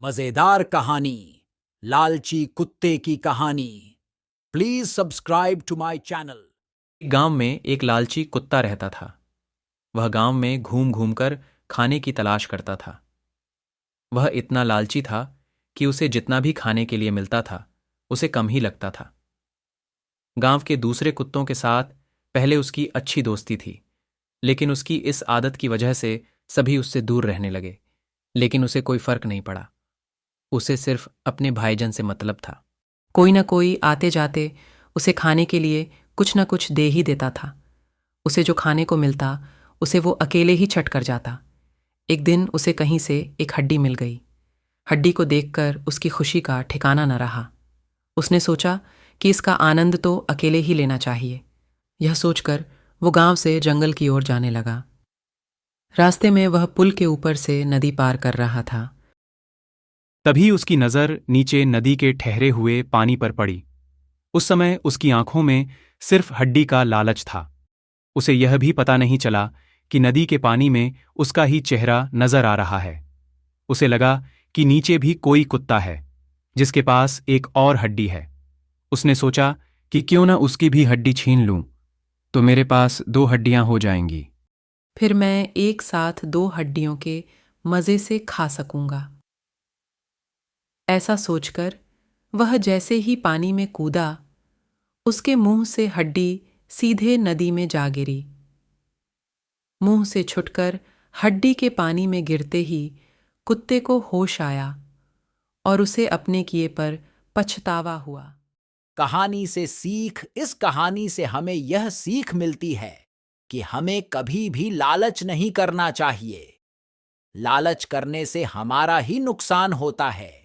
मजेदार कहानी लालची कुत्ते की कहानी। Please subscribe to my channel. गांव में एक लालची कुत्ता रहता था। वह गांव में घूम घूम कर खाने की तलाश करता था। वह इतना लालची था कि उसे जितना भी खाने के लिए मिलता था उसे कम ही लगता था। गांव के दूसरे कुत्तों के साथ पहले उसकी अच्छी दोस्ती थी, लेकिन उसकी इस आदत की वजह से सभी उससे दूर रहने लगे। लेकिन उसे कोई फर्क नहीं पड़ा। उसे सिर्फ अपने भाईजन से मतलब था। कोई न कोई आते जाते उसे खाने के लिए कुछ न कुछ दे ही देता था। उसे जो खाने को मिलता उसे वो अकेले ही चट कर जाता। एक दिन उसे कहीं से एक हड्डी मिल गई। हड्डी को देखकर उसकी खुशी का ठिकाना न रहा। उसने सोचा कि इसका आनंद तो अकेले ही लेना चाहिए। यह सोचकर वो गांव से जंगल की ओर जाने लगा। रास्ते में वह पुल के ऊपर से नदी पार कर रहा था। तभी उसकी नज़र नीचे नदी के ठहरे हुए पानी पर पड़ी। उस समय उसकी आंखों में सिर्फ हड्डी का लालच था। उसे यह भी पता नहीं चला कि नदी के पानी में उसका ही चेहरा नजर आ रहा है। उसे लगा कि नीचे भी कोई कुत्ता है जिसके पास एक और हड्डी है। उसने सोचा कि क्यों न उसकी भी हड्डी छीन लूं, तो मेरे पास 2 हड्डियां हो जाएंगी। फिर मैं एक साथ 2 हड्डियों के मज़े से खा सकूंगा। ऐसा सोचकर वह जैसे ही पानी में कूदा, उसके मुंह से हड्डी सीधे नदी में जा गिरी। मुंह से छुटकर हड्डी के पानी में गिरते ही कुत्ते को होश आया और उसे अपने किए पर पछतावा हुआ। कहानी से सीख। इस कहानी से हमें यह सीख मिलती है कि हमें कभी भी लालच नहीं करना चाहिए। लालच करने से हमारा ही नुकसान होता है।